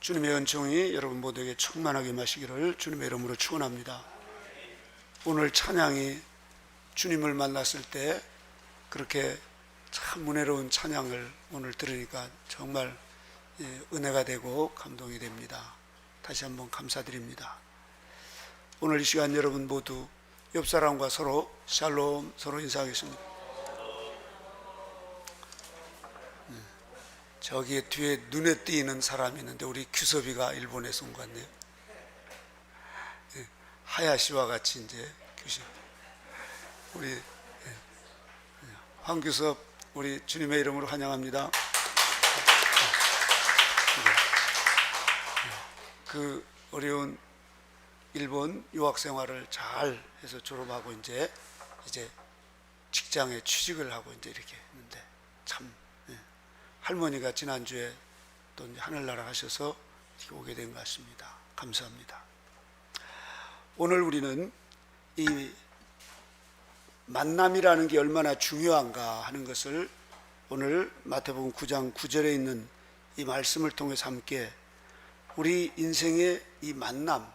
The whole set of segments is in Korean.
주님의 은총이 여러분 모두에게 충만하게 마시기를 주님의 이름으로 축원합니다. 오늘 찬양이 주님을 만났을 때 그렇게 참 은혜로운 찬양을 오늘 들으니까 정말 은혜가 되고 감동이 됩니다. 다시 한번 감사드립니다. 오늘 이 시간 여러분 모두 옆 사람과 서로 샬롬 서로 인사하겠습니다. 저기 뒤에 눈에 띄는 사람이 있는데 우리 규섭이가 일본에서 온 것 같네요. 하야시와 같이 이제 규섭 우리 황규섭 우리 주님의 이름으로 환영합니다. 그 어려운 일본 유학 생활을 잘 해서 졸업하고 이제 직장에 취직을 하고 이제 이렇게 했는데 참 할머니가 지난주에 또 하늘나라 하셔서 이렇게 오게 된 것 같습니다. 감사합니다. 오늘 우리는 이 만남이라는 게 얼마나 중요한가 하는 것을 오늘 마태복음 9장 9절에 있는 이 말씀을 통해서 함께 우리 인생의 이 만남,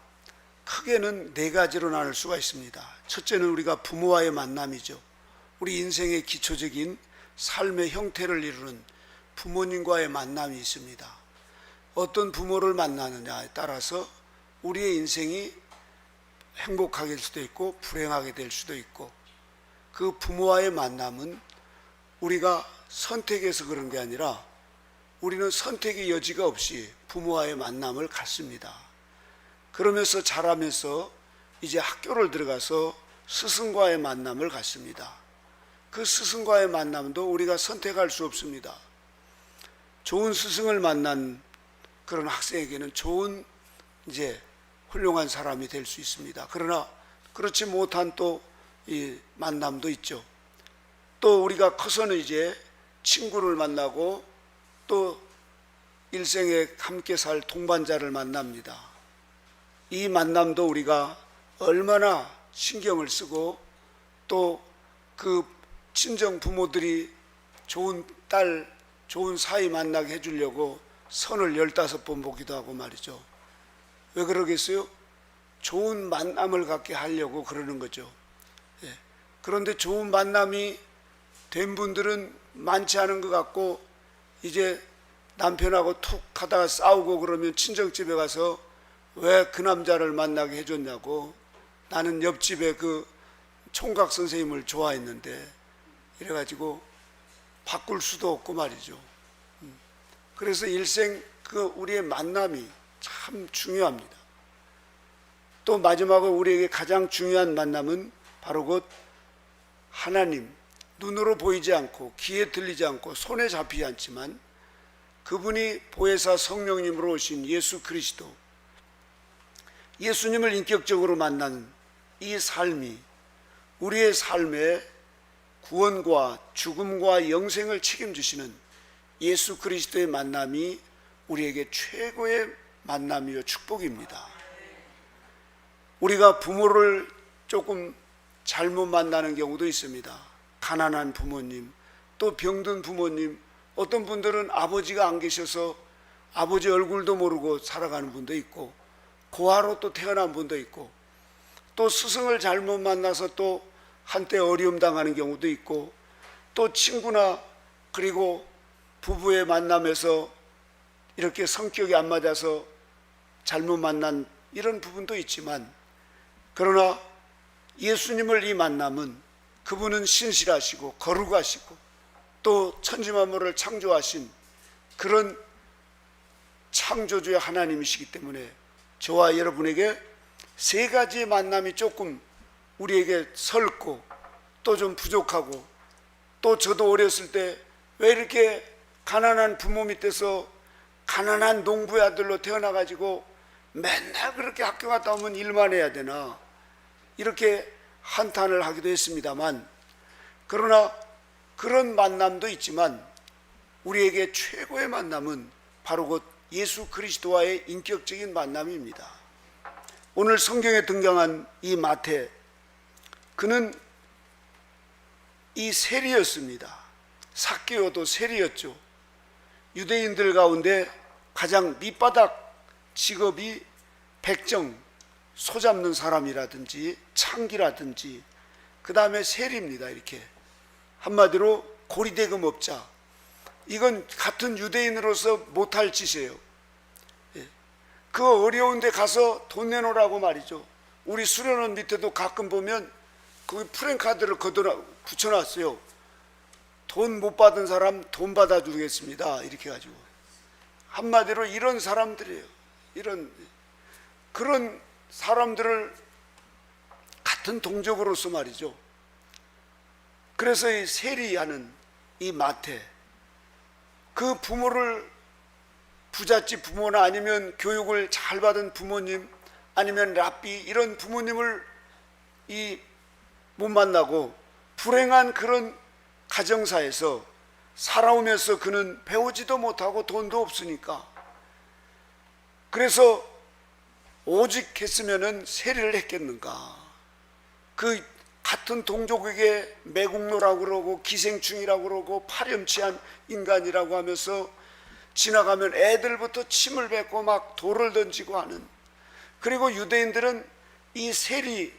크게는 네 가지로 나눌 수가 있습니다. 첫째는 우리가 부모와의 만남이죠. 우리 인생의 기초적인 삶의 형태를 이루는 부모님과의 만남이 있습니다. 어떤 부모를 만나느냐에 따라서 우리의 인생이 행복하게 될 수도 있고 불행하게 될 수도 있고, 그 부모와의 만남은 우리가 선택해서 그런 게 아니라 우리는 선택의 여지가 없이 부모와의 만남을 갖습니다. 그러면서 자라면서 이제 학교를 들어가서 스승과의 만남을 갖습니다. 그 스승과의 만남도 우리가 선택할 수 없습니다. 좋은 스승을 만난 그런 학생에게는 좋은 이제 훌륭한 사람이 될 수 있습니다. 그러나 그렇지 못한 또 이 만남도 있죠. 또 우리가 커서는 이제 친구를 만나고 또 일생에 함께 살 동반자를 만납니다. 이 만남도 우리가 얼마나 신경을 쓰고 또 그 친정 부모들이 좋은 딸, 좋은 사이 만나게 해주려고 선을 15번 보기도 하고 말이죠. 왜 그러겠어요? 좋은 만남을 갖게 하려고 그러는 거죠. 그런데 좋은 만남이 된 분들은 많지 않은 것 같고, 이제 남편하고 툭 하다가 싸우고 그러면 친정집에 가서 왜 그 남자를 만나게 해줬냐고, 나는 옆집에 그 총각 선생님을 좋아했는데 이래가지고 바꿀 수도 없고 말이죠. 그래서 일생 그 우리의 만남이 참 중요합니다. 또 마지막으로 우리에게 가장 중요한 만남은 바로 곧 하나님, 눈으로 보이지 않고 귀에 들리지 않고 손에 잡히지 않지만 그분이 보혜사 성령님으로 오신 예수 그리스도, 예수님을 인격적으로 만나는 이 삶이 우리의 삶의 구원과 죽음과 영생을 책임지시는 예수 그리스도의 만남이 우리에게 최고의 만남이요 축복입니다. 우리가 부모를 조금 잘못 만나는 경우도 있습니다. 가난한 부모님, 또 병든 부모님, 어떤 분들은 아버지가 안 계셔서 아버지 얼굴도 모르고 살아가는 분도 있고, 고아로 또 태어난 분도 있고, 또 스승을 잘못 만나서 또 한때 어려움 당하는 경우도 있고, 또 친구나 그리고 부부의 만남에서 이렇게 성격이 안 맞아서 잘못 만난 이런 부분도 있지만, 그러나 예수님을 이 만남은 그분은 신실하시고 거룩하시고 또 천지만물을 창조하신 그런 창조주의 하나님이시기 때문에 저와 여러분에게 세 가지의 만남이 조금 우리에게 설고 또 좀 부족하고, 또 저도 어렸을 때 왜 이렇게 가난한 부모 밑에서 가난한 농부의 아들로 태어나가지고 맨날 그렇게 학교 갔다 오면 일만 해야 되나, 이렇게 한탄을 하기도 했습니다만, 그러나 그런 만남도 있지만 우리에게 최고의 만남은 바로 곧 예수 그리스도와의 인격적인 만남입니다. 오늘 성경에 등장한 이 마태, 그는 이 세리였습니다. 삭개오도 세리였죠. 유대인들 가운데 가장 밑바닥 직업이 백정, 소 잡는 사람이라든지 창기라든지 그 다음에 세리입니다. 이렇게 한마디로 고리대금업자, 이건 같은 유대인으로서 못할 짓이에요. 그 어려운 데 가서 돈 내놓으라고 말이죠. 우리 수련원 밑에도 가끔 보면 거기 프랭카드를 붙여놨어요. 돈 못 받은 사람 돈 받아주겠습니다, 이렇게 가지고. 한마디로 이런 사람들이에요. 그런 사람들을 같은 동족으로서 말이죠. 그래서 이 세리하는 이 마태, 그 부모를, 부잣집 부모나 아니면 교육을 잘 받은 부모님, 아니면 랍비, 이런 부모님을 못 만나고 불행한 그런 가정사에서 살아오면서 그는 배우지도 못하고 돈도 없으니까, 그래서 오직 했으면은 세리를 했겠는가. 그 같은 동족에게 매국노라고 그러고 기생충이라고 그러고 파렴치한 인간이라고 하면서 지나가면 애들부터 침을 뱉고 막 돌을 던지고 하는, 그리고 유대인들은 이 세리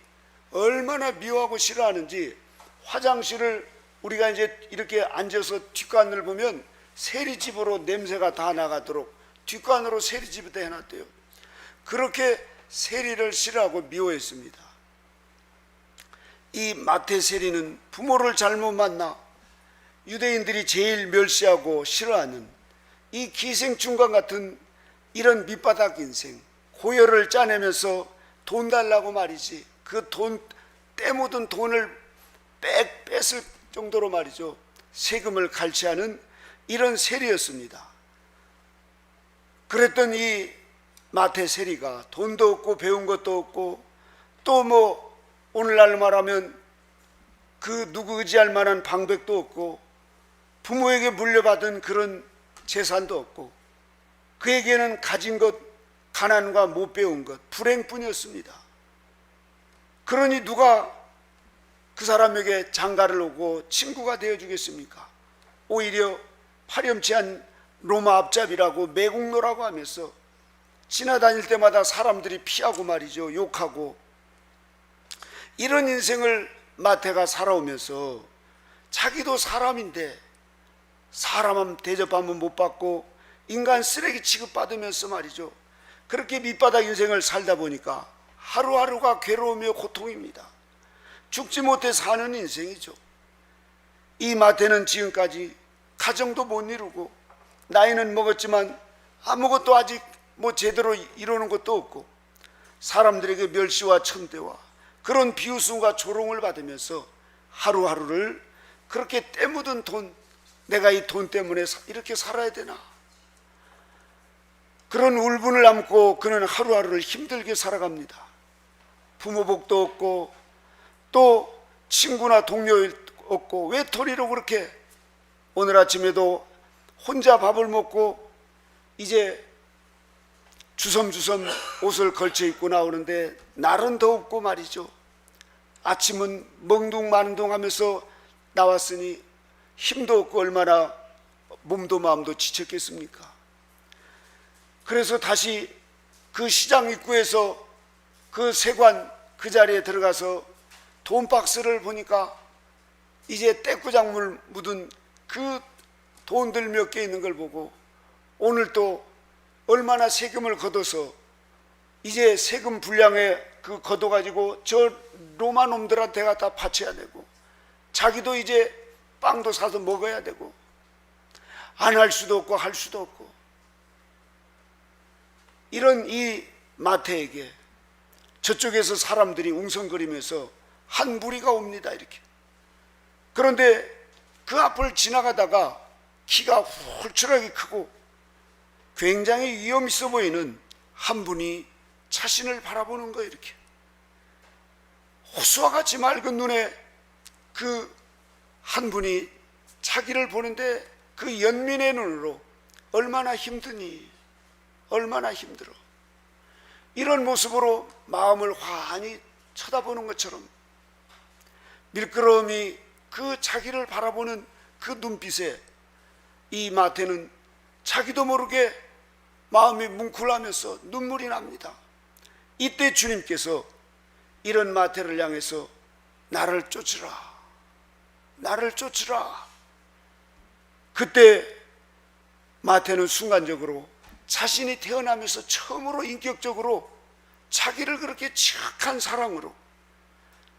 얼마나 미워하고 싫어하는지, 화장실을 우리가 이제 이렇게 앉아서 뒷간을 보면 세리집으로 냄새가 다 나가도록 뒷간으로 세리집에다 해놨대요. 그렇게 세리를 싫어하고 미워했습니다. 이 마태 세리는 부모를 잘못 만나 유대인들이 제일 멸시하고 싫어하는 이 기생충과 같은 이런 밑바닥 인생, 고열을 짜내면서 돈 달라고 말이지, 그 돈, 때 묻은 돈을 뺏을 정도로 말이죠, 세금을 갈취하는 이런 세리였습니다. 그랬던 이 마태 세리가 돈도 없고 배운 것도 없고, 또 뭐 오늘날 말하면 그 누구 의지할 만한 방백도 없고, 부모에게 물려받은 그런 재산도 없고, 그에게는 가진 것, 가난과 못 배운 것, 불행뿐이었습니다. 그러니 누가 그 사람에게 장가를 오고 친구가 되어주겠습니까? 오히려 파렴치한 로마 앞잡이라고 매국노라고 하면서 지나다닐 때마다 사람들이 피하고 말이죠, 욕하고. 이런 인생을 마태가 살아오면서 자기도 사람인데 사람 대접하면 못 받고 인간 쓰레기 취급받으면서 말이죠, 그렇게 밑바닥 인생을 살다 보니까 하루하루가 괴로우며 고통입니다. 죽지 못해 사는 인생이죠. 이 마태는 지금까지 가정도 못 이루고 나이는 먹었지만 아무것도 아직 뭐 제대로 이루는 것도 없고, 사람들에게 멸시와 천대와 그런 비웃음과 조롱을 받으면서 하루하루를 그렇게 때 묻은 돈, 내가 이 돈 때문에 이렇게 살아야 되나, 그런 울분을 안고 그는 하루하루를 힘들게 살아갑니다. 부모 복도 없고 또 친구나 동료 없고 외톨이로 그렇게 오늘 아침에도 혼자 밥을 먹고 이제 주섬주섬 옷을 걸쳐 입고 나오는데 날은 더웁고 말이죠. 아침은 멍둥마능둥 하면서 나왔으니 힘도 없고 얼마나 몸도 마음도 지쳤겠습니까? 그래서 다시 그 시장 입구에서 그 세관 그 자리에 들어가서 돈 박스를 보니까 이제 떼꾸작물 묻은 그 돈들 몇 개 있는 걸 보고, 오늘 또 얼마나 세금을 걷어서 이제 세금 분량에 그 걷어가지고 저 로마 놈들한테 갖다 바쳐야 되고, 자기도 이제 빵도 사서 먹어야 되고, 안 할 수도 없고 할 수도 없고, 이런 이 마태에게 저쪽에서 사람들이 웅성거리면서 한 무리가 옵니다. 이렇게. 그런데 그 앞을 지나가다가 키가 홀쭉하게 크고 굉장히 위험 있어 보이는 한 분이 자신을 바라보는 거예요. 이렇게 호수와 같이 맑은 눈에 그 한 분이 자기를 보는데 그 연민의 눈으로 얼마나 힘드니, 얼마나 힘들어, 이런 모습으로 마음을 환히 쳐다보는 것처럼 밀끄러움이 그 자기를 바라보는 그 눈빛에 이 마태는 자기도 모르게 마음이 뭉클하면서 눈물이 납니다. 이때 주님께서 이런 마태를 향해서 나를 쫓으라, 나를 쫓으라. 그때 마태는 순간적으로 자신이 태어나면서 처음으로 인격적으로 자기를 그렇게 취약한 사랑으로,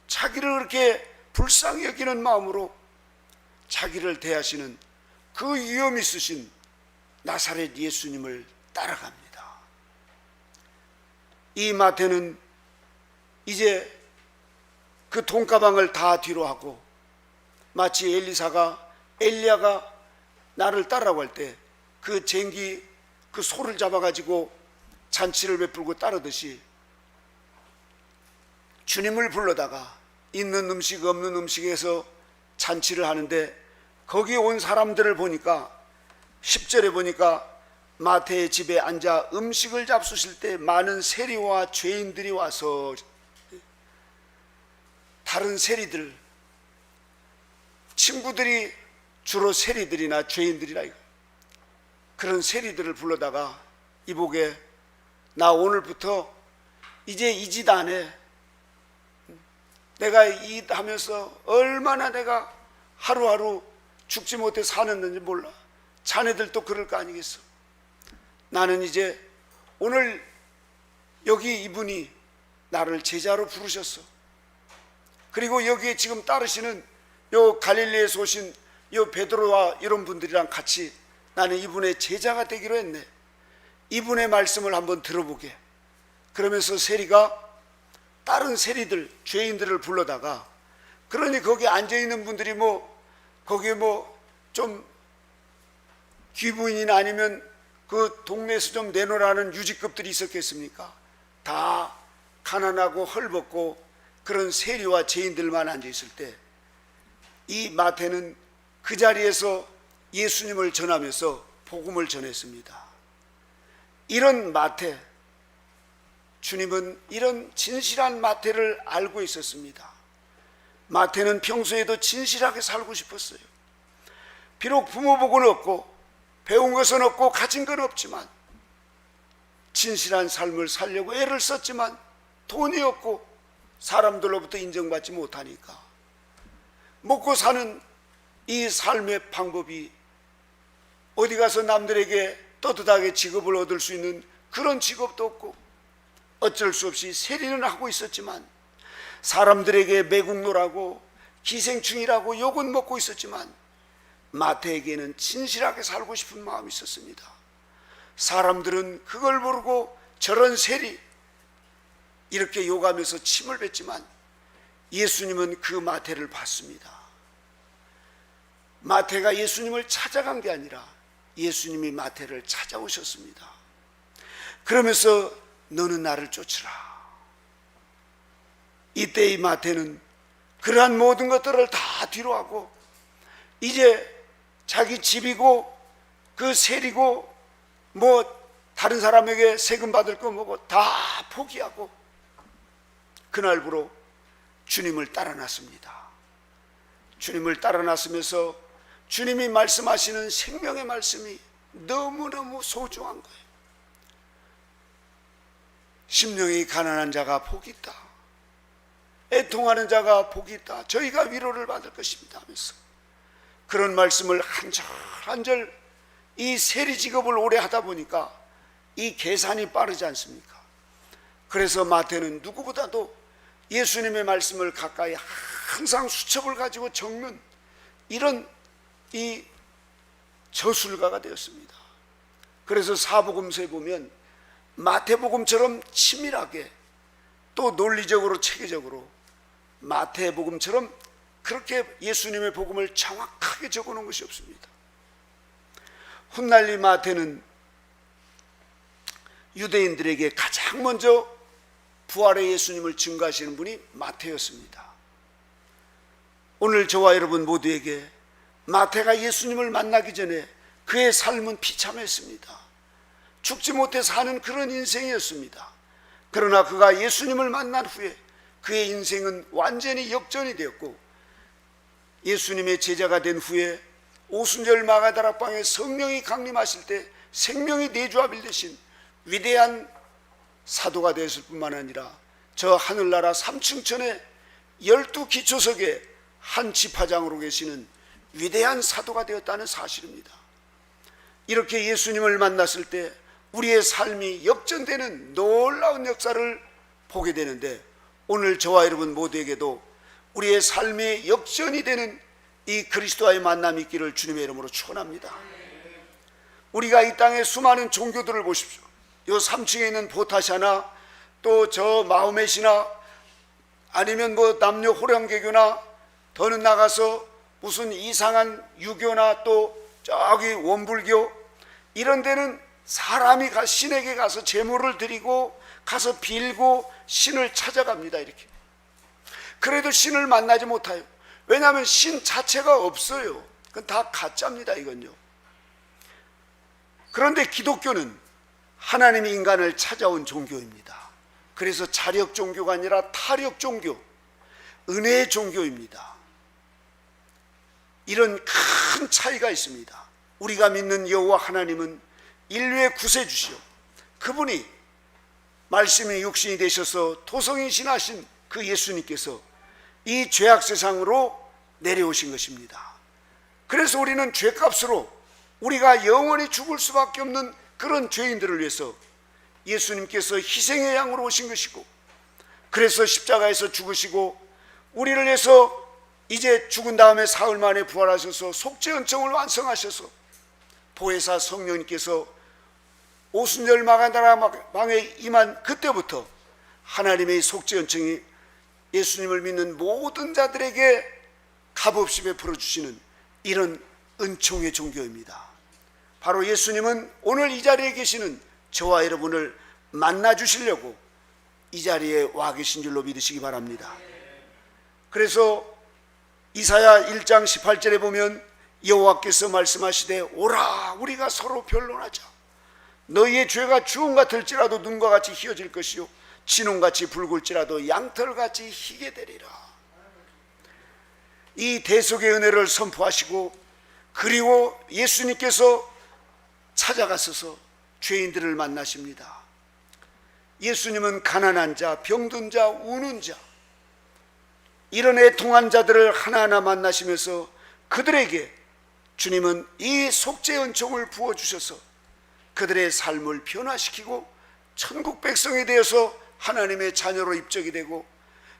자기를 그렇게 불쌍히 여기는 마음으로 자기를 대하시는 그 위엄 있으신 나사렛 예수님을 따라갑니다. 이 마태는 이제 그 돈가방을 다 뒤로 하고 마치 엘리야가 나를 따라고 할 때 그 쟁기 그 소를 잡아가지고 잔치를 베풀고 따르듯이 주님을 불러다가 있는 음식 없는 음식에서 잔치를 하는데 거기 온 사람들을 보니까 10절에 보니까 마태의 집에 앉아 음식을 잡수실 때 많은 세리와 죄인들이 와서, 다른 세리들, 친구들이 주로 세리들이나 죄인들이라, 그런 세리들을 불러다가 이보게, 나 오늘부터 이제 이 짓 안 해. 내가 이 하면서 얼마나 내가 하루하루 죽지 못해 사는지 몰라. 자네들도 그럴 거 아니겠어. 나는 이제 오늘 여기 이분이 나를 제자로 부르셨어. 그리고 여기에 지금 따르시는 요 갈릴리에서 오신 요 베드로와 이런 분들이랑 같이 나는 이분의 제자가 되기로 했네. 이분의 말씀을 한번 들어보게. 그러면서 세리가 다른 세리들, 죄인들을 불러다가, 그러니 거기 앉아있는 분들이 거기에 좀 귀부인이나 아니면 그 동네에서 좀 내놓으라는 유지급들이 있었겠습니까? 다 가난하고 헐벗고 그런 세리와 죄인들만 앉아있을 때 이 마태는 그 자리에서 예수님을 전하면서 복음을 전했습니다. 이런 마태, 주님은 이런 진실한 마태를 알고 있었습니다. 마태는 평소에도 진실하게 살고 싶었어요. 비록 부모복은 없고 배운 것은 없고 가진 건 없지만 진실한 삶을 살려고 애를 썼지만 돈이 없고 사람들로부터 인정받지 못하니까 먹고 사는 이 삶의 방법이 어디 가서 남들에게 떳떳하게 직업을 얻을 수 있는 그런 직업도 없고 어쩔 수 없이 세리는 하고 있었지만 사람들에게 매국노라고 기생충이라고 욕은 먹고 있었지만 마태에게는 진실하게 살고 싶은 마음이 있었습니다. 사람들은 그걸 모르고 저런 세리 이렇게 욕하면서 침을 뱉지만 예수님은 그 마태를 봤습니다. 마태가 예수님을 찾아간 게 아니라 예수님이 마태를 찾아오셨습니다. 그러면서 너는 나를 쫓으라. 이때 이 마태는 그러한 모든 것들을 다 뒤로 하고 이제 자기 집이고 그 세리고 다른 사람에게 세금 받을 거 뭐고 다 포기하고 그날부로 주님을 따라 났습니다. 주님을 따라 났으면서 주님이 말씀하시는 생명의 말씀이 너무너무 소중한 거예요. 심령이 가난한 자가 복이 있다. 애통하는 자가 복이 있다. 저희가 위로를 받을 것입니다 하면서 그런 말씀을 한 절 한 절 이 세리 직업을 오래 하다 보니까 이 계산이 빠르지 않습니까? 그래서 마태는 누구보다도 예수님의 말씀을 가까이 항상 수첩을 가지고 적는 이런 이 저술가가 되었습니다. 그래서 사복음서에 보면 마태복음처럼 치밀하게 또 논리적으로 체계적으로 마태복음처럼 그렇게 예수님의 복음을 정확하게 적어놓은 것이 없습니다. 훗날 이 마태는 유대인들에게 가장 먼저 부활의 예수님을 증거하시는 분이 마태였습니다. 오늘 저와 여러분 모두에게 마태가 예수님을 만나기 전에 그의 삶은 비참했습니다. 죽지 못해 사는 그런 인생이었습니다. 그러나 그가 예수님을 만난 후에 그의 인생은 완전히 역전이 되었고 예수님의 제자가 된 후에 오순절 마가다락방에 성령이 강림하실 때 생명의 내주하빌 되신 위대한 사도가 되었을 뿐만 아니라 저 하늘나라 삼층천의 12기초석의 한 지파장으로 계시는 위대한 사도가 되었다는 사실입니다. 이렇게 예수님을 만났을 때 우리의 삶이 역전되는 놀라운 역사를 보게 되는데, 오늘 저와 여러분 모두에게도 우리의 삶의 역전이 되는 이 그리스도와의 만남이 있기를 주님의 이름으로 축원합니다. 우리가 이 땅의 수많은 종교들을 보십시오. 요 3층에 있는 보타샤나 또 저 마호메시나 아니면 뭐 남녀 호랑개교나 더는 나가서 무슨 이상한 유교나 또 저기 원불교, 이런 데는 사람이 신에게 가서 제물을 드리고 가서 빌고 신을 찾아갑니다. 이렇게. 그래도 신을 만나지 못해요. 왜냐하면 신 자체가 없어요. 그건 다 가짜입니다. 이건요. 그런데 기독교는 하나님이 인간을 찾아온 종교입니다. 그래서 자력 종교가 아니라 타력 종교, 은혜의 종교입니다. 이런 큰 차이가 있습니다. 우리가 믿는 여호와 하나님은 인류의 구세주시오, 그분이 말씀이 육신이 되셔서 토성이신하신 그 예수님께서 이 죄악 세상으로 내려오신 것입니다. 그래서 우리는 죄값으로 우리가 영원히 죽을 수밖에 없는 그런 죄인들을 위해서 예수님께서 희생의 양으로 오신 것이고, 그래서 십자가에서 죽으시고 우리를 위해서 이제 죽은 다음에 사흘 만에 부활하셔서 속죄은총을 완성하셔서 보혜사 성령님께서 오순절 마가다라방에 임한 그때부터 하나님의 속죄은총이 예수님을 믿는 모든 자들에게 값없이 베풀어 주시는 이런 은총의 종교입니다. 바로 예수님은 오늘 이 자리에 계시는 저와 여러분을 만나 주시려고 이 자리에 와 계신 줄로 믿으시기 바랍니다. 그래서 이사야 1장 18절에 보면 여호와께서 말씀하시되 오라 우리가 서로 변론하자. 너희의 죄가 주홍 같을지라도 눈과 같이 희어질 것이요 진홍같이 붉을지라도 양털같이 희게 되리라. 이 대속의 은혜를 선포하시고, 그리고 예수님께서 찾아가셔서 죄인들을 만나십니다. 예수님은 가난한 자, 병든 자, 우는 자, 이런 애통한 자들을 하나하나 만나시면서 그들에게 주님은 이 속죄 은총을 부어주셔서 그들의 삶을 변화시키고 천국 백성이 되어서 하나님의 자녀로 입적이 되고,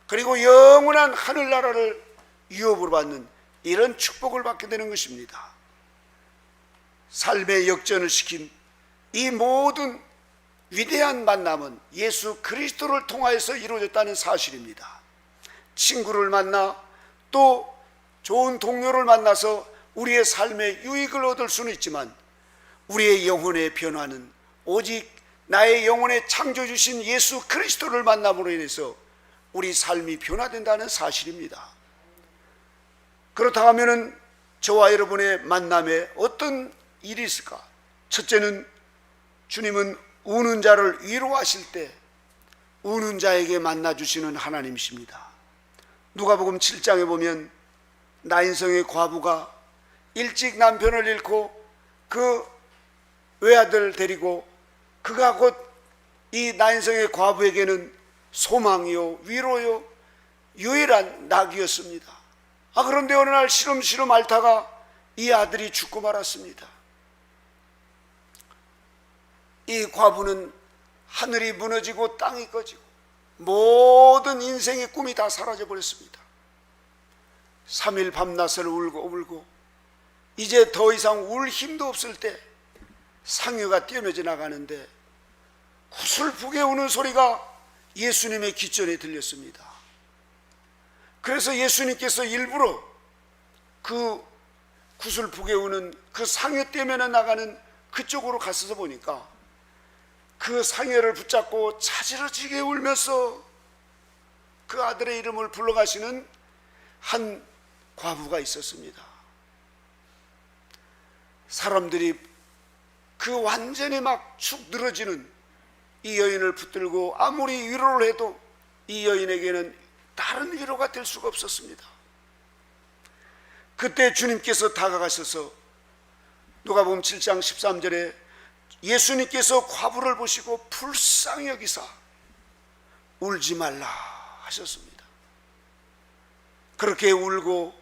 그리고 영원한 하늘나라를 유업으로 받는 이런 축복을 받게 되는 것입니다. 삶의 역전을 시킨 이 모든 위대한 만남은 예수 그리스도를 통하여서 이루어졌다는 사실입니다. 친구를 만나 또 좋은 동료를 만나서 우리의 삶에 유익을 얻을 수는 있지만, 우리의 영혼의 변화는 오직 나의 영혼의 창조주신 예수 그리스도를 만남으로 인해서 우리 삶이 변화된다는 사실입니다. 그렇다고 하면 저와 여러분의 만남에 어떤 일이 있을까? 첫째는 주님은 우는 자를 위로하실 때 우는 자에게 만나주시는 하나님이십니다. 누가복음 7장에 보면 나인성의 과부가 일찍 남편을 잃고 그 외아들 데리고, 그가 곧 이 나인성의 과부에게는 소망이요 위로요 유일한 낙이었습니다. 그런데 어느 날 시름시름 앓다가 이 아들이 죽고 말았습니다. 이 과부는 하늘이 무너지고 땅이 꺼지고 모든 인생의 꿈이 다 사라져 버렸습니다. 3일 밤낮을 울고 이제 더 이상 울 힘도 없을 때 상여가 뛰어내져 나가는데 구슬프게 우는 소리가 예수님의 귓전에 들렸습니다. 그래서 예수님께서 일부러 그 구슬프게 우는 그 상여 떼면에 나가는 그쪽으로 갔어서 보니까 그 상여를 붙잡고 자지러지게 울면서 그 아들의 이름을 불러가시는 한 과부가 있었습니다. 사람들이 그 완전히 막 축 늘어지는 이 여인을 붙들고 아무리 위로를 해도 이 여인에게는 다른 위로가 될 수가 없었습니다. 그때 주님께서 다가가셔서 누가복음 7장 13절에 예수님께서 과부를 보시고 불쌍히 여기사 울지 말라 하셨습니다. 그렇게 울고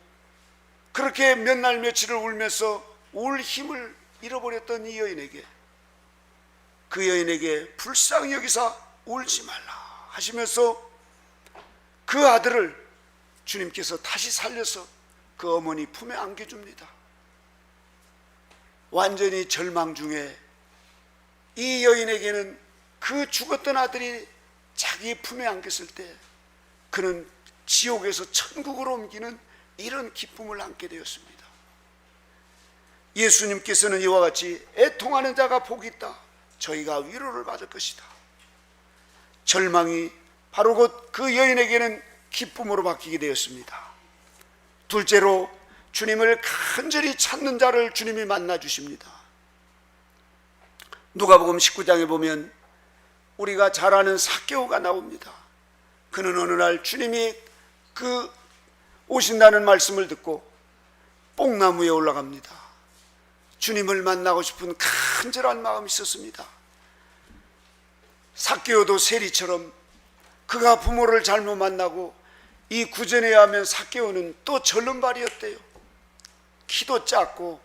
그렇게 몇 날 며칠을 울면서 울 힘을 잃어버렸던 이 여인에게, 그 여인에게 불쌍히 여기사 울지 말라 하시면서 그 아들을 주님께서 다시 살려서 그 어머니 품에 안겨줍니다. 완전히 절망 중에 이 여인에게는 그 죽었던 아들이 자기 품에 안겼을 때 그는 지옥에서 천국으로 옮기는 이런 기쁨을 안게 되었습니다. 예수님께서는 이와 같이 애통하는 자가 복이 있다, 저희가 위로를 받을 것이다. 절망이 바로 곧 그 여인에게는 기쁨으로 바뀌게 되었습니다. 둘째로 주님을 간절히 찾는 자를 주님이 만나 주십니다. 누가복음 19장에 보면 우리가 잘 아는 삭개오가 나옵니다. 그는 어느 날 주님이 그 오신다는 말씀을 듣고 뽕나무에 올라갑니다. 주님을 만나고 싶은 간절한 마음이 있었습니다. 삭개오도 세리처럼 그가 부모를 잘못 만나고 이 구전에 의하면 삭개오는 또 절름발이었대요. 키도 작고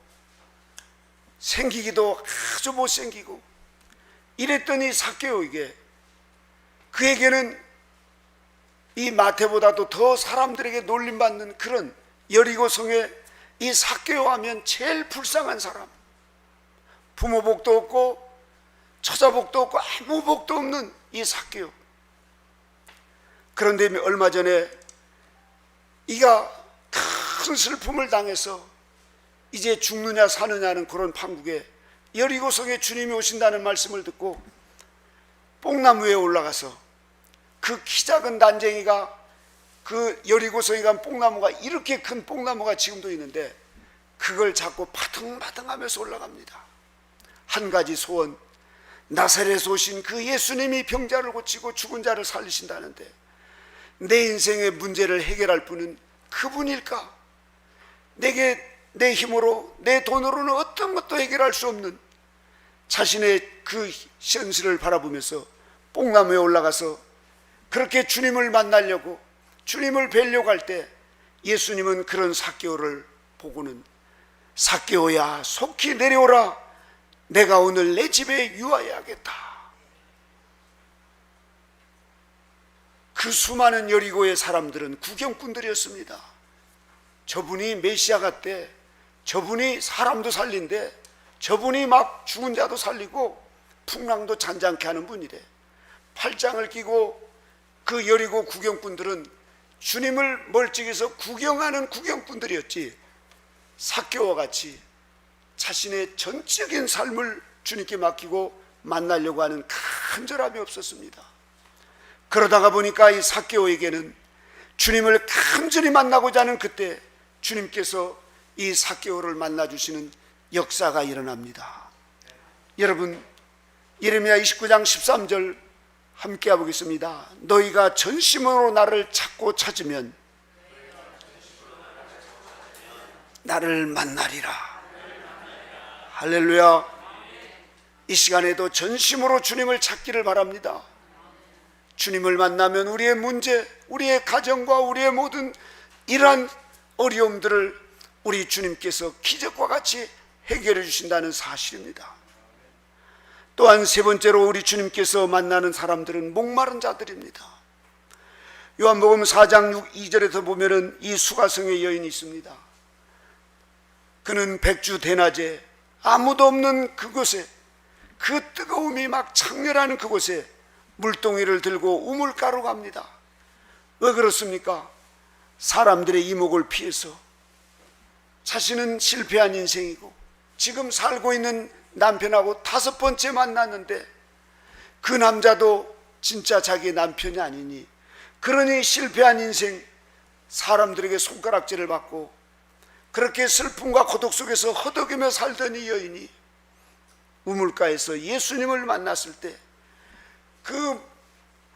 생기기도 아주 못생기고 이랬더니 삭개오에게, 그에게는 이 마태보다도 더 사람들에게 놀림받는 그런 여리고성에 이 삭개오 하면 제일 불쌍한 사람, 부모 복도 없고 처자 복도 없고 아무 복도 없는 이 삭개오. 그런데 얼마 전에 이가 큰 슬픔을 당해서 이제 죽느냐 사느냐는 그런 판국에 여리고성에 주님이 오신다는 말씀을 듣고 뽕나무에 올라가서 그 키 작은 난쟁이가, 그 여리고성에 간 뽕나무가 이렇게 큰 뽕나무가 지금도 있는데 그걸 잡고 파등파등하면서 올라갑니다. 한 가지 소원, 나사렛에서 오신 그 예수님이 병자를 고치고 죽은 자를 살리신다는데 내 인생의 문제를 해결할 분은 그분일까? 내게 내 힘으로 내 돈으로는 어떤 것도 해결할 수 없는 자신의 그 현실을 바라보면서 뽕나무에 올라가서 그렇게 주님을 만나려고, 주님을 뵈려고 할 때 예수님은 그런 삭개오를 보고는 삭개오야 속히 내려오라, 내가 오늘 내 집에 유하여야겠다. 그 수많은 여리고의 사람들은 구경꾼들이었습니다. 저분이 메시아 같대, 저분이 사람도 살린대, 저분이 막 죽은 자도 살리고 풍랑도 잔잔케 하는 분이래. 팔짱을 끼고 그 여리고 구경꾼들은 주님을 멀찍이서 구경하는 구경꾼들이었지, 삭개오와 같이 자신의 전적인 삶을 주님께 맡기고 만나려고 하는 간절함이 없었습니다. 그러다가 보니까 이 삭개오에게는 주님을 간절히 만나고자 하는 그때 주님께서 이 삭개오를 만나주시는 역사가 일어납니다. 여러분, 예레미야 29장 13절 함께 해보겠습니다. 너희가 전심으로 나를 찾고 찾으면 나를 만나리라. 할렐루야. 이 시간에도 전심으로 주님을 찾기를 바랍니다. 주님을 만나면 우리의 문제, 우리의 가정과 우리의 모든 이러한 어려움들을 우리 주님께서 기적과 같이 해결해 주신다는 사실입니다. 또한 세 번째로 우리 주님께서 만나는 사람들은 목마른 자들입니다. 요한복음 4장 2절에서 보면은 이 수가성의 여인이 있습니다. 그는 백주 대낮에 아무도 없는 그곳에, 그 뜨거움이 막 창렬하는 그곳에 물동이를 들고 우물가로 갑니다. 왜 그렇습니까? 사람들의 이목을 피해서 자신은 실패한 인생이고 지금 살고 있는 남편하고 5번째 만났는데 그 남자도 진짜 자기 남편이 아니니, 그러니 실패한 인생, 사람들에게 손가락질을 받고 그렇게 슬픔과 고독 속에서 허덕이며 살던 이 여인이 우물가에서 예수님을 만났을 때, 그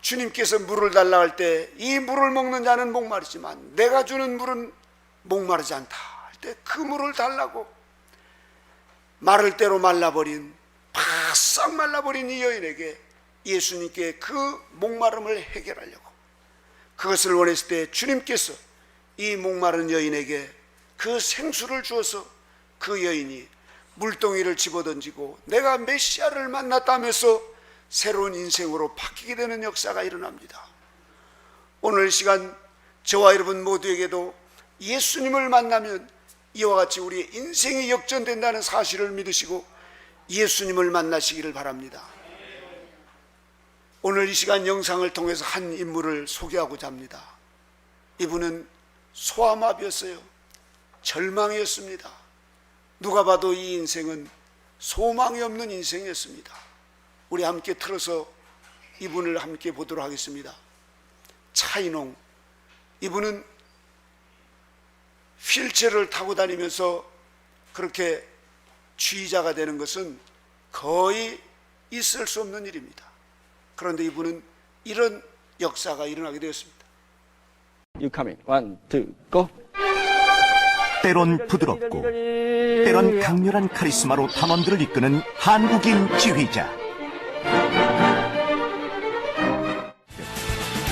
주님께서 물을 달라 할 때 이 물을 먹는 자는 목마르지만 내가 주는 물은 목마르지 않다 할 때 그 물을 달라고 마를 대로 말라버린 바싹 말라버린 이 여인에게 예수님께 그 목마름을 해결하려고 그것을 원했을 때 주님께서 이 목마른 여인에게 그 생수를 주어서 그 여인이 물동이를 집어던지고 내가 메시아를 만났다면서 새로운 인생으로 바뀌게 되는 역사가 일어납니다. 오늘 시간 저와 여러분 모두에게도 예수님을 만나면 이와 같이 우리의 인생이 역전된다는 사실을 믿으시고 예수님을 만나시기를 바랍니다. 오늘 이 시간 영상을 통해서 한 인물을 소개하고자 합니다. 이분은 소아마비였어요. 절망이었습니다. 누가 봐도 이 인생은 소망이 없는 인생이었습니다. 우리 함께 틀어서 이분을 함께 보도록 하겠습니다. 차인홍, 이분은 휠체어를 타고 다니면서 그렇게 취의자가 되는 것은 거의 있을 수 없는 일입니다. 그런데 이분은 이런 역사가 일어나게 되었습니다. You come in. 1, 2, go. 때론 부드럽고 때론 강렬한 카리스마로 탐험들을 이끄는 한국인 지휘자.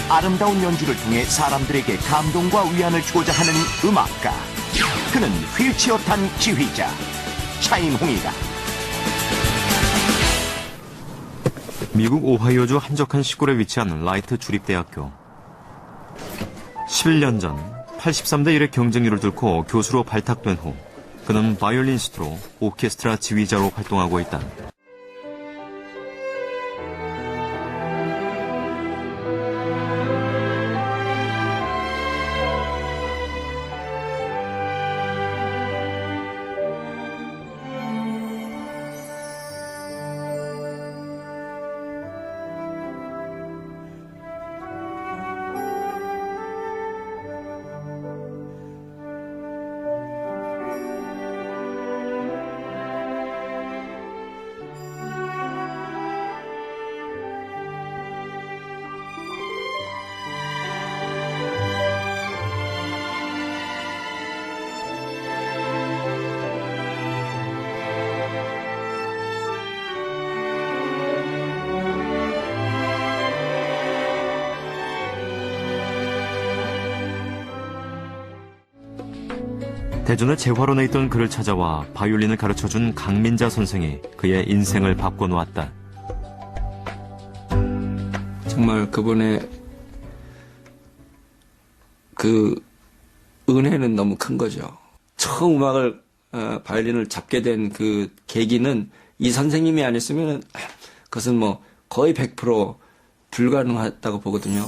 아름다운 연주를 통해 사람들에게 감동과 위안을 주고자 하는 음악가. 그는 휠체어 탄 지휘자 차인홍이다. 미국 오하이오주 한적한 시골에 위치한 라이트 주립대학교. 11년 전 83대 1의 경쟁률을 뚫고 교수로 발탁된 후 그는 바이올리니스트로 오케스트라 지휘자로 활동하고 있다. 대전의 재활원에 있던 그를 찾아와 바이올린을 가르쳐준 강민자 선생이 그의 인생을 바꿔놓았다. 정말 그분의 그 은혜는 너무 큰 거죠. 처음 음악을 바이올린을 잡게 된 그 계기는 이 선생님이 아니었으면 그것은 뭐 거의 100% 불가능하다고 보거든요.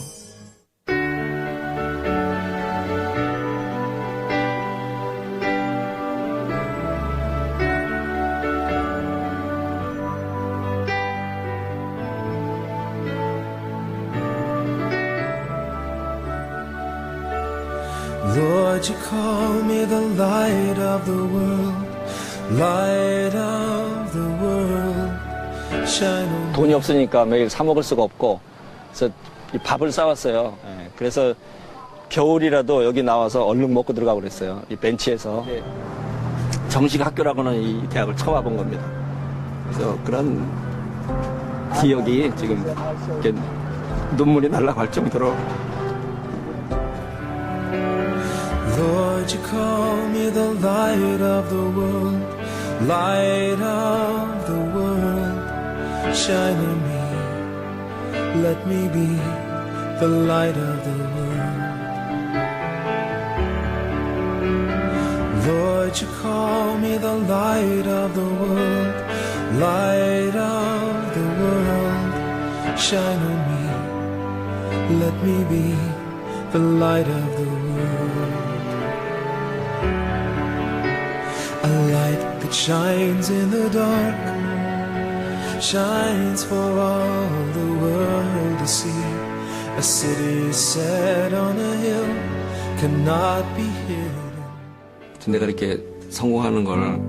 Lord, you call me the light of the world, light of the world, shine on me. 돈이 없으니까 매일 사 먹을 수가 없고 그래서 밥을 싸왔어요. 그래서 겨울이라도 여기 나와서 얼른 먹고 들어가고 그랬어요. 이 벤치에서. 정식 학교라고는 이 대학을 처음 와본 겁니다. 그래서 그런 기억이 지금 이렇게 눈물이 날라갈 정도로. Lord, you call me the light of the world, light of the world, shine on me, let me be the light of the world. Lord, you call me the light of the world, light of the world, shine on me, let me be the light of the world. A light that shines in the dark, shines for all the world to see. A city set on a hill cannot be hidden. 내가 이렇게 성공하는 걸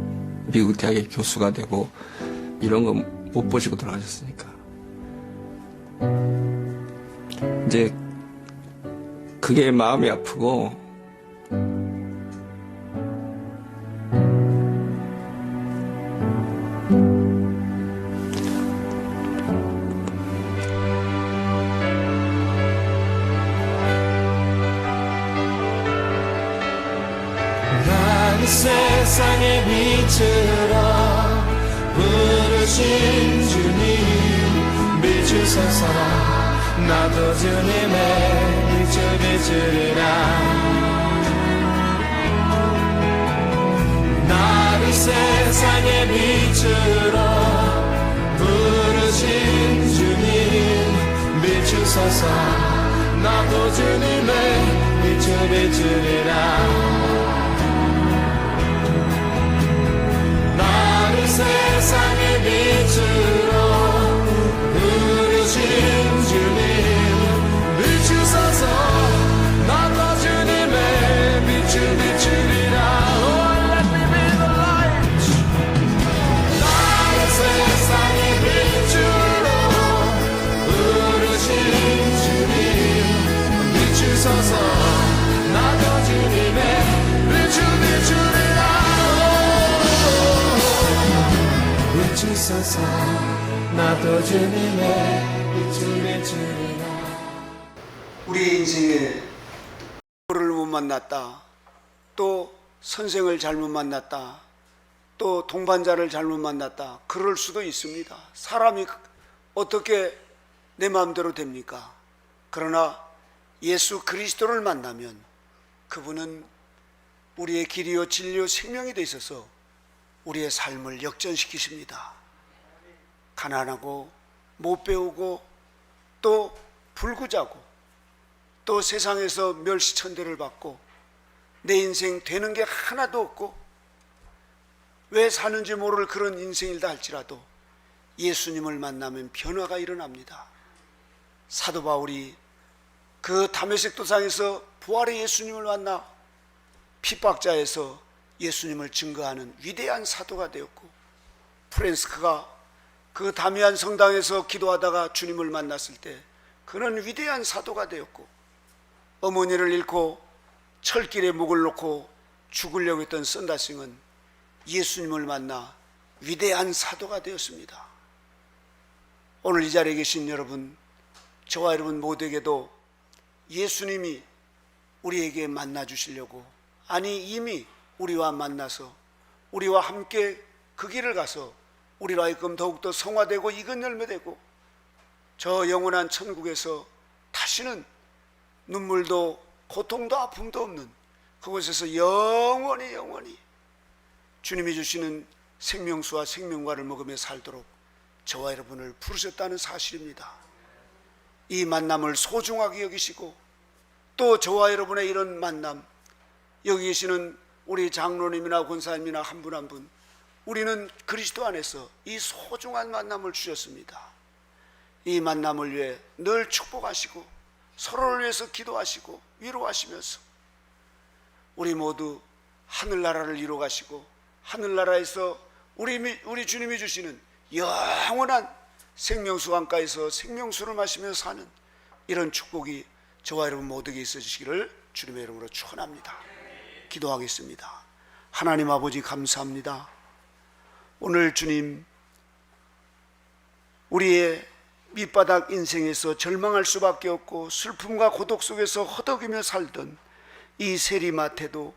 미국 대학의 교수가 되고 이런 거 못 보시고 돌아가셨으니까 이제 그게 마음이 아프고 세상의 빛으로 부르신 주님 비추소서. 나도 주님의 빛을 비추리라. 나를 세상의 빛으로 부르신 주님 비추소서. 나도 주님의 빛을 비추리라. 나를 세상의 빛으로 부르신 주님 비추소서. 나도 주님의 빛을 비추리라. Oh, let me be the light. 나를 세상의 빛으로 부르신 주님 비추소서. 나도 주님의 빛을 비추리라. 비추소서. 나도 주님의 빛을 비추리라. 우리 인생에 를 못 만났다, 또 선생을 잘못 만났다, 또 동반자를 잘못 만났다, 그럴 수도 있습니다. 사람이 어떻게 내 마음대로 됩니까? 그러나 예수 그리스도를 만나면 그분은 우리의 길이요 진리요 생명이 돼 있어서 우리의 삶을 역전시키십니다. 가난하고 못 배우고 또 불구자고 또 세상에서 멸시천대를 받고 내 인생 되는 게 하나도 없고 왜 사는지 모를 그런 인생이다 할지라도 예수님을 만나면 변화가 일어납니다. 사도 바울이 그 다메섹 도상에서 부활의 예수님을 만나 핍박자에서 예수님을 증거하는 위대한 사도가 되었고, 프란스크가 그 다미안 성당에서 기도하다가 주님을 만났을 때 그는 위대한 사도가 되었고, 어머니를 잃고 철길에 목을 놓고 죽으려고 했던 썬다싱은 예수님을 만나 위대한 사도가 되었습니다. 오늘 이 자리에 계신 여러분, 저와 여러분 모두에게도 예수님이 우리에게 만나 주시려고, 아니 이미 우리와 만나서 우리와 함께 그 길을 가서 우리로 하여금 더욱더 성화되고 익은 열매되고 저 영원한 천국에서 다시는 눈물도 고통도 아픔도 없는 그곳에서 영원히 주님이 주시는 생명수와 생명과를 먹으며 살도록 저와 여러분을 부르셨다는 사실입니다. 이 만남을 소중하게 여기시고 또 저와 여러분의 이런 만남, 여기 계시는 우리 장로님이나 권사님이나 한 분 한 분, 우리는 그리스도 안에서 이 소중한 만남을 주셨습니다. 이 만남을 위해 늘 축복하시고 서로를 위해서 기도하시고 위로하시면서 우리 모두 하늘나라를 이루가시고 하늘나라에서 우리 주님이 주시는 영원한 생명수 강가에서 생명수를 마시며 사는 이런 축복이 저와 여러분 모두에게 있어주시기를 주님의 이름으로 축원합니다. 기도하겠습니다. 하나님 아버지 감사합니다. 오늘 주님, 우리의 밑바닥 인생에서 절망할 수밖에 없고 슬픔과 고독 속에서 허덕이며 살던 이 세리마태도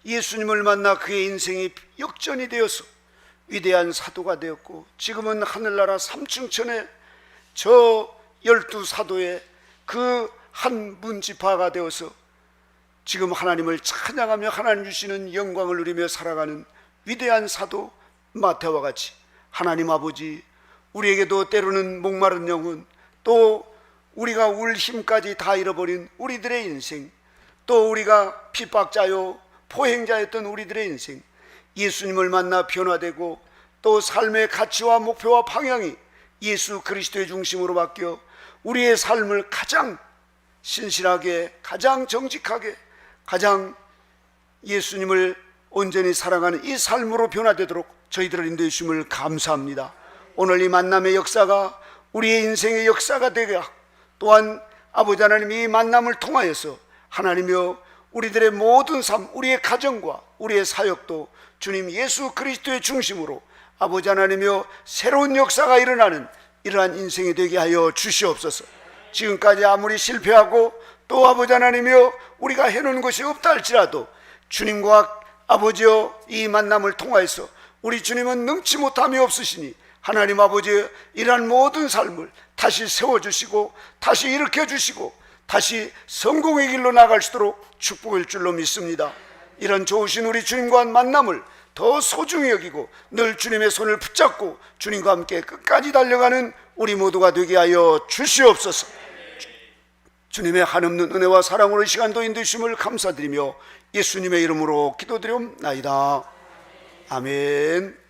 예수님을 만나 그의 인생이 역전이 되어서 위대한 사도가 되었고, 지금은 하늘나라 삼층천에 저 12사도의 그 한 문지파가 되어서 지금 하나님을 찬양하며 하나님 주시는 영광을 누리며 살아가는 위대한 사도 마태와 같이 하나님 아버지, 우리에게도 때로는 목마른 영혼, 또 우리가 울 힘까지 다 잃어버린 우리들의 인생, 또 우리가 핍박자요 포행자였던 우리들의 인생, 예수님을 만나 변화되고 또 삶의 가치와 목표와 방향이 예수 그리스도의 중심으로 바뀌어 우리의 삶을 가장 신실하게, 가장 정직하게, 가장 예수님을 온전히 사랑하는 이 삶으로 변화되도록 저희들을 인도해 주심을 감사합니다. 오늘 이 만남의 역사가 우리의 인생의 역사가 되게, 또한 아버지 하나님 이 만남을 통하여서 하나님이여 우리들의 모든 삶, 우리의 가정과 우리의 사역도 주님 예수 그리스도의 중심으로 아버지 하나님이여 새로운 역사가 일어나는 이러한 인생이 되게 하여 주시옵소서. 지금까지 아무리 실패하고 또 아버지 하나님이여 우리가 해놓은 것이 없다 할지라도 주님과 아버지여, 이 만남을 통하여서 우리 주님은 능치 못함이 없으시니 하나님 아버지의 이러한 모든 삶을 다시 세워주시고 다시 일으켜주시고 다시 성공의 길로 나갈 수 있도록 축복일 줄로 믿습니다. 이런 좋으신 우리 주님과 한 만남을 더 소중히 여기고 늘 주님의 손을 붙잡고 주님과 함께 끝까지 달려가는 우리 모두가 되게 하여 주시옵소서. 주님의 한없는 은혜와 사랑으로 이 시간도 인도주심을 감사드리며 예수님의 이름으로 기도드리옵나이다. 아멘.